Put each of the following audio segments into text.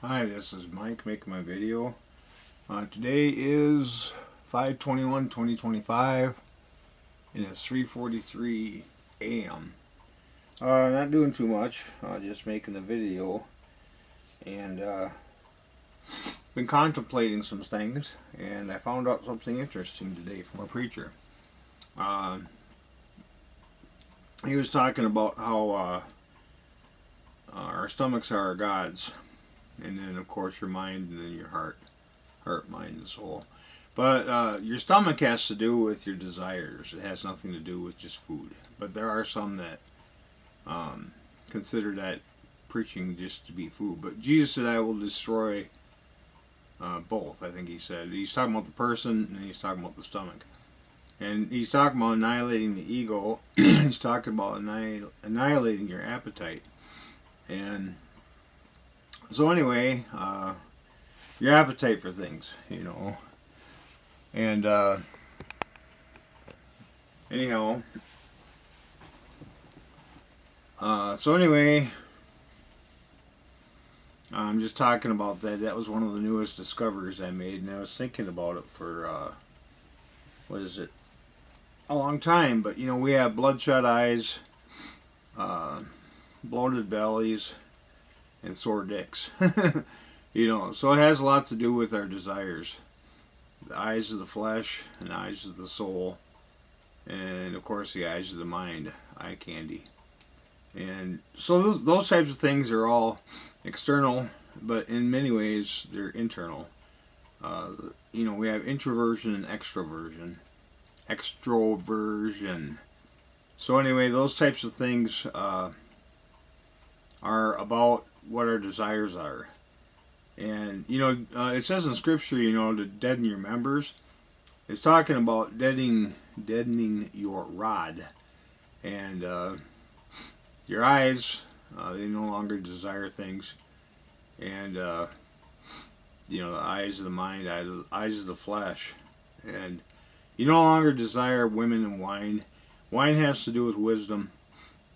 Hi, this is Mike making my video. Today is 5/21/2025 and it's 3:43 a.m. Not doing too much, just making the video and been contemplating some things, and I found out something interesting today from a preacher. Uh, he was talking about how our stomachs are our gods, and then of course your mind and then your heart, mind, and soul. But your stomach has to do with your desires. It has nothing to do with just food. But there are some that consider that preaching just to be food. But Jesus said, I will destroy both, I think he said. He's talking about the person and he's talking about the stomach. And he's talking about annihilating the ego. He's talking about annihilating your appetite. And so anyway, your appetite for things. And anyhow, so anyway, I'm just talking about that. That was one of the newest discoveries I made, and I was thinking about it for what is it? A long time. But we have bloodshot eyes, uh, bloated bellies, and sore dicks. So it has a lot to do with our desires. The eyes of the flesh, and the eyes of the soul, and of course the eyes of the mind, eye candy. And so those types of things are all external, but in many ways they're internal. We have introversion and extroversion. Extroversion. So anyway, those types of things are about what our desires are. And it says in Scripture, to deaden your members. It's talking about deadening your rod, and your eyes. They no longer desire things, and the eyes of the mind, eyes of the flesh, and you no longer desire women and wine. Wine has to do with wisdom,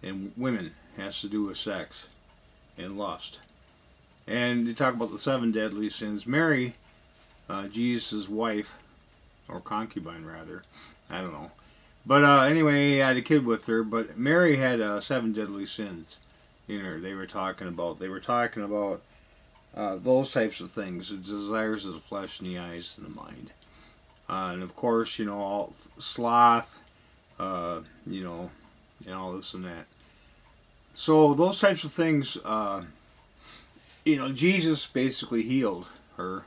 and women has to do with sex and lust. And they talk about the seven deadly sins. Mary, Jesus' wife, or concubine rather, I don't know. But anyway, he had a kid with her. But Mary had seven deadly sins in her. They were talking about. Those types of things, the desires of the flesh and the eyes and the mind. And of course, all sloth, and all this and that. So those types of things, Jesus basically healed her,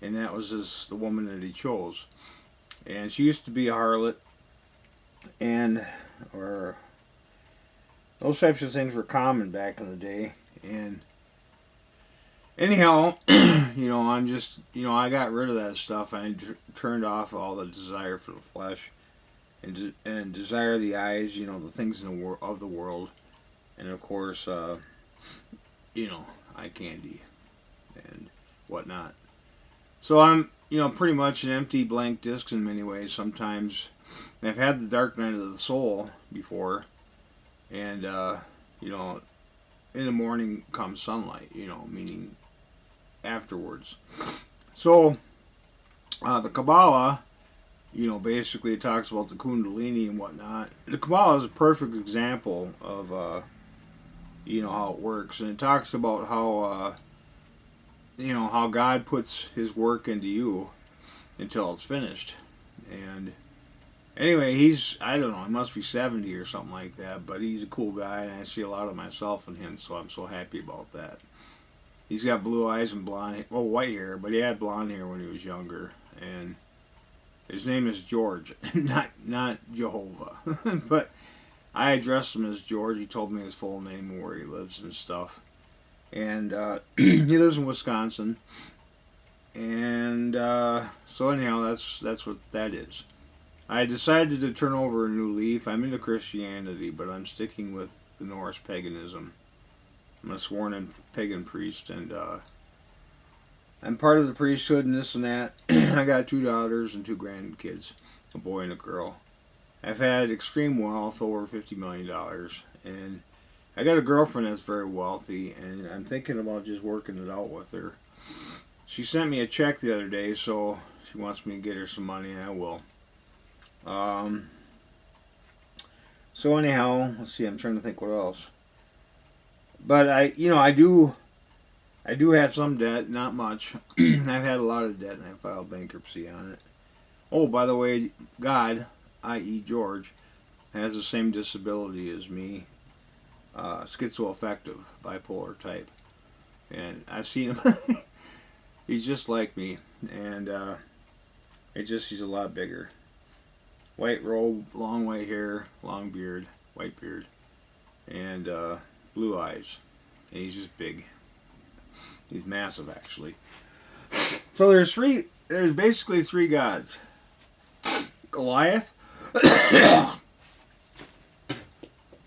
and that was the woman that he chose. And she used to be a harlot, and or those types of things were common back in the day. And anyhow, I'm just, I got rid of that stuff. I turned off all the desire for the flesh, and desire the eyes, the things of the world, and of course, eye candy and whatnot. So I'm, pretty much an empty blank disc in many ways. Sometimes I've had the dark night of the soul before, and in the morning comes sunlight. Meaning afterwards. So the Kabbalah, basically it talks about the Kundalini and whatnot. The Kabbalah is a perfect example of, how it works, and it talks about how God puts His work into you until it's finished. And anyway, I don't know, he must be 70 or something like that, but he's a cool guy, and I see a lot of myself in him, so I'm so happy about that. He's got blue eyes and white hair, but he had blonde hair when he was younger, and his name is George, not Jehovah. But I addressed him as George. He told me his full name and where he lives and stuff. And he lives in Wisconsin. And so anyhow, that's what that is. I decided to turn over a new leaf. I'm into Christianity, but I'm sticking with the Norse paganism. I'm a sworn-in pagan priest, and I'm part of the priesthood and this and that. I got 2 daughters and 2 grandkids, a boy and a girl. I've had extreme wealth, over $50 million, and I got a girlfriend that's very wealthy, and I'm thinking about just working it out with her. She sent me a check the other day, so she wants me to get her some money, and I will. Um, so anyhow, let's see. I'm trying to think what else. But I do have some debt, not much. I've had a lot of debt, and I filed bankruptcy on it. Oh, by the way, God, i.e., George, has the same disability as me, schizoaffective, bipolar type, and I've seen him. He's just like me, and he's a lot bigger. White robe, long white hair, long beard, white beard, and blue eyes. And he's just big. He's massive, actually. So There's basically three gods: Goliath,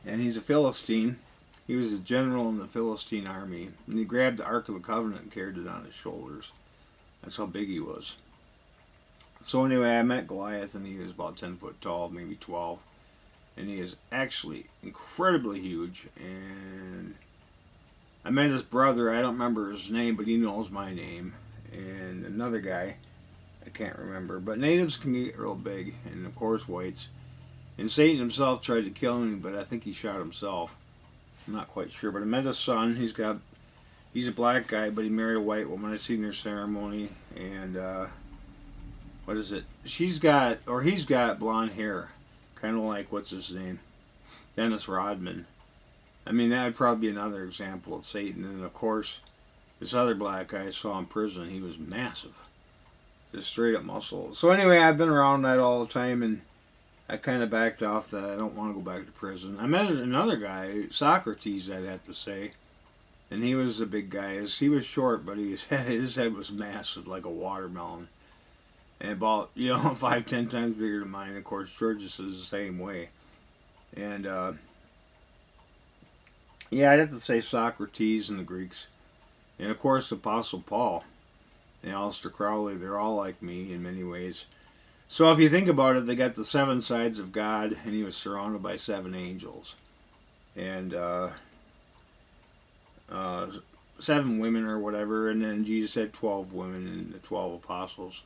and he's a Philistine. He was a general in the Philistine army, and he grabbed the Ark of the Covenant and carried it on his shoulders. That's how big he was. So anyway, I met Goliath, and he was about 10 foot tall, maybe 12, and he is actually incredibly huge. And I met his brother. I don't remember his name, but he knows my name. And another guy, I can't remember. But natives can get real big, and of course whites. And Satan himself tried to kill me, but I think he shot himself. I'm not quite sure. But I met his son. He's a black guy, but he married a white woman. I seen their ceremony, and what is it? He's got blonde hair, kind of like what's his name, Dennis Rodman. I mean, that would probably be another example of Satan. And of course, this other black guy I saw in prison, he was massive, just straight up muscle. So anyway, I've been around that all the time, and I kind of backed off that. I don't want to go back to prison. I met another guy, Socrates, I'd have to say, and he was a big guy. He was short, but his head was massive, like a watermelon, and about 5-10 times bigger than mine. Of course, George's is the same way, and yeah, I'd have to say Socrates and the Greeks, and of course Apostle Paul and Aleister Crowley. They're all like me in many ways. So if you think about it, they got the seven sides of God, and he was surrounded by seven angels, and seven women or whatever, and then Jesus had 12 women and the 12 apostles,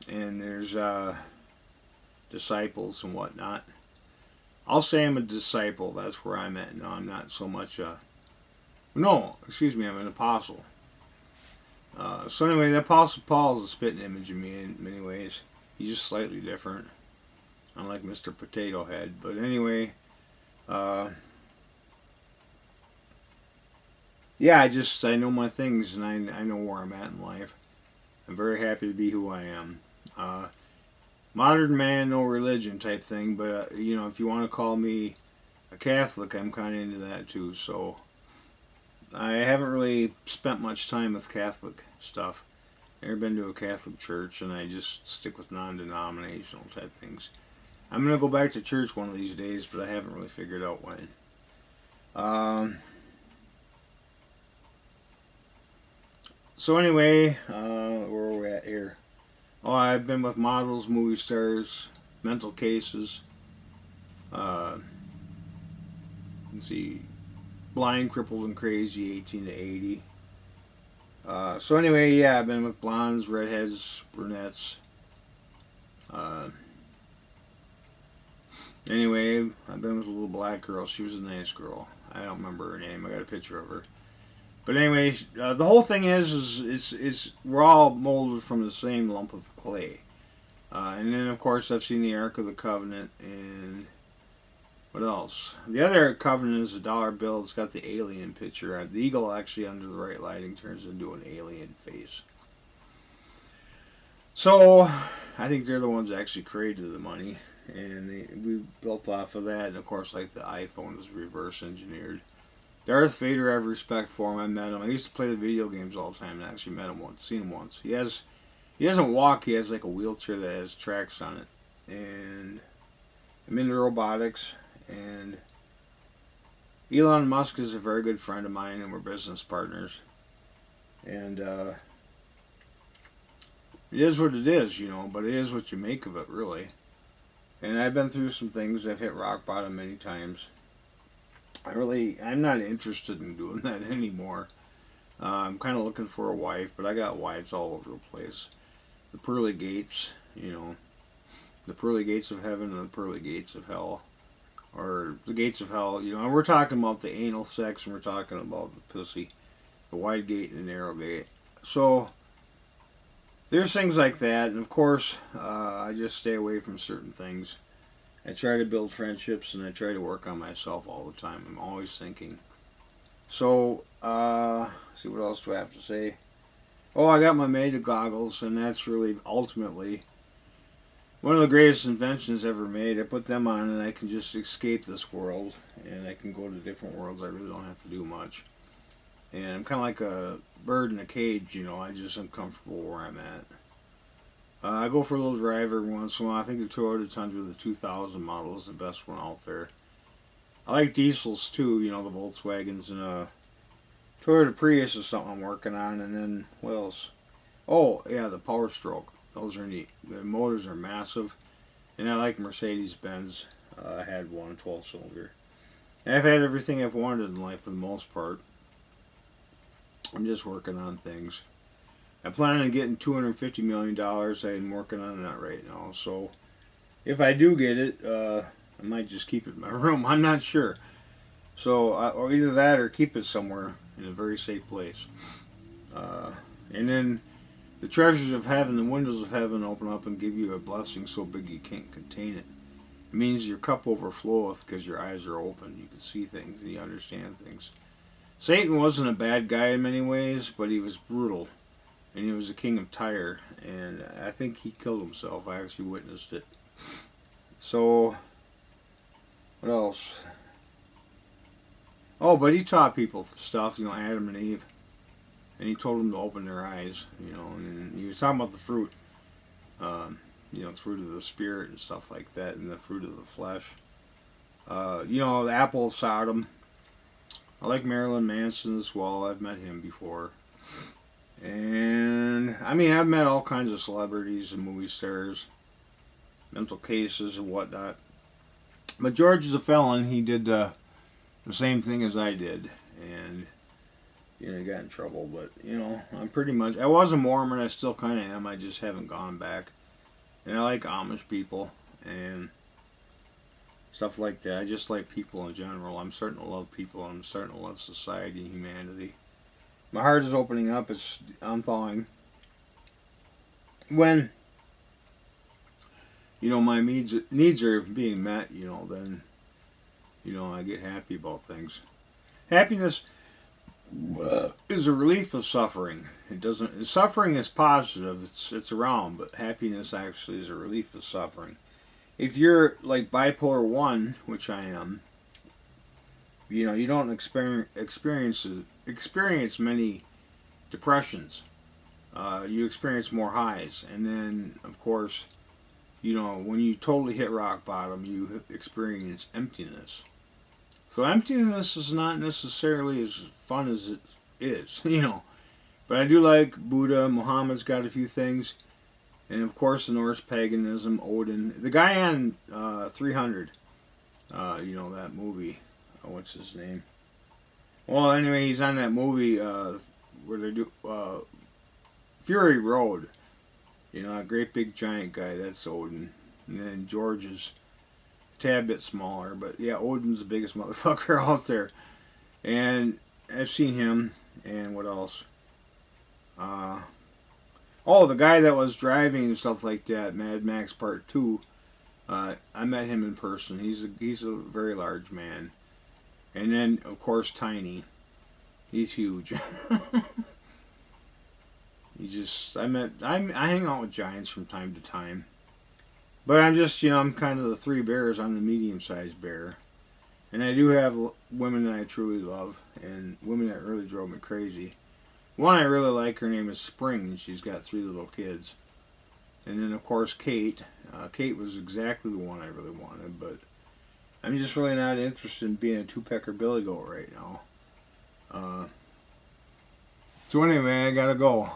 and there's disciples and whatnot. I'll say I'm a disciple. That's where I'm at. No, I'm not so much no, excuse me, I'm an apostle. So anyway, the Apostle Paul is a spitting image of me in many ways. He's just slightly different, unlike Mr. Potato Head. But anyway, yeah, I know my things, and I know where I'm at in life. I'm very happy to be who I am. Modern man, no religion type thing, but if you want to call me a Catholic, I'm kind of into that too. So I haven't really spent much time with Catholic stuff. Never been to a Catholic church, and I just stick with non-denominational type things. I'm gonna go back to church one of these days, but I haven't really figured out when. So anyway, where are we at here? Oh, I've been with models, movie stars, mental cases. Let's see, blind, crippled, and crazy, 18 to 80. So anyway, yeah, I've been with blondes, redheads, brunettes. Anyway, I've been with a little black girl. She was a nice girl. I don't remember her name. I got a picture of her. But anyway, the whole thing is we're all molded from the same lump of clay. And then, of course, I've seen the Ark of the Covenant, and what else? The other covenant is a dollar bill. It's got the alien picture. The eagle, actually, under the right lighting, turns into an alien face. So, I think they're the ones that actually created the money, and we built off of that. And, of course, like the iPhone is reverse engineered. Darth Vader, I have respect for him. I met him. I used to play the video games all the time, and I actually met him once, seen him once. He doesn't walk. He has like a wheelchair that has tracks on it. And I'm into robotics. And Elon Musk is a very good friend of mine, and we're business partners. And it is what it is, but it is what you make of it, really. And I've been through some things. I've hit rock bottom many times. I'm not interested in doing that anymore. I'm kind of looking for a wife, but I got wives all over the place. The pearly gates, you know, the pearly gates of heaven and the pearly gates of hell, or the gates of hell, you know. And we're talking about the anal sex, and we're talking about the pussy, the wide gate and the narrow gate. So there's things like that, and of course, I just stay away from certain things. I try to build friendships, and I try to work on myself all the time. I'm always thinking. So, see what else do I have to say? Oh, I got my Meta goggles, and that's really ultimately one of the greatest inventions ever made. I put them on, and I can just escape this world, and I can go to different worlds. I really don't have to do much. And I'm kind of like a bird in a cage, you know. I just am comfortable where I'm at. I go for a little drive every once in a while. I think the Toyota Tundra, the 2000 model, is the best one out there. I like diesels too, you know, the Volkswagens, and Toyota Prius is something I'm working on. And then what else? Oh yeah, the Power Stroke. Those are neat. The motors are massive, and I like Mercedes Benz. I had one 12-cylinder. I've had everything I've wanted in life for the most part. I'm just working on things. I plan on getting $250 million. I'm working on that right now. So if I do get it, I might just keep it in my room. I'm not sure. So, or either that or keep it somewhere in a very safe place. Uh, and then the treasures of heaven, the windows of heaven open up and give you a blessing so big you can't contain it. It means your cup overfloweth because your eyes are open. You can see things and you understand things. Satan wasn't a bad guy in many ways, but he was brutal. And he was the king of Tyre. And I think he killed himself. I actually witnessed it. So, what else? Oh, but he taught people stuff, you know, Adam and Eve. And he told them to open their eyes, you know. And he was talking about the fruit, you know, fruit of the spirit and stuff like that, and the fruit of the flesh. You know, the apple of Sodom. I like Marilyn Manson as well. I've met him before. And, I mean, I've met all kinds of celebrities and movie stars, mental cases and whatnot. But George is a felon. He did the same thing as I did. And, you know, he got in trouble. But, you know, I'm pretty much, I was a Mormon. I still kind of am. I just haven't gone back. And I like Amish people and stuff like that. I just like people in general. I'm starting to love people. I'm starting to love society and humanity. My heart is opening up. I'm thawing. When, you know, my needs are being met, you know, then, you know, I get happy about things. Happiness is a relief of suffering. It doesn't. Suffering is positive. It's around, but happiness actually is a relief of suffering. If you're like bipolar 1, which I am, you know, you don't experience many depressions. You experience more highs, and then of course, you know, when you totally hit rock bottom, you experience emptiness. So emptiness is not necessarily as fun as it is, you know. But I do like Buddha. Muhammad's got a few things, and of course the Norse paganism, Odin. The guy on 300, you know that movie. What's his name? Well, anyway, he's on that movie where they do Fury Road. You know, a great big giant guy. That's Odin. And then George is a tad bit smaller, but yeah, Odin's the biggest motherfucker out there. And I've seen him. And what else? Uh, oh, the guy that was driving and stuff like that, Mad Max Part 2. I met him in person. He's a very large man. And then, of course, Tiny. He's huge. I hang out with giants from time to time. But I'm just, you know, I'm kind of the three bears. I'm the medium-sized bear. And I do have women that I truly love, and women that really drove me crazy. One I really like, her name is Spring, and she's got 3 little kids. And then, of course, Kate. Kate was exactly the one I really wanted, but I'm just really not interested in being a two-pecker billy goat right now. So anyway, I gotta go.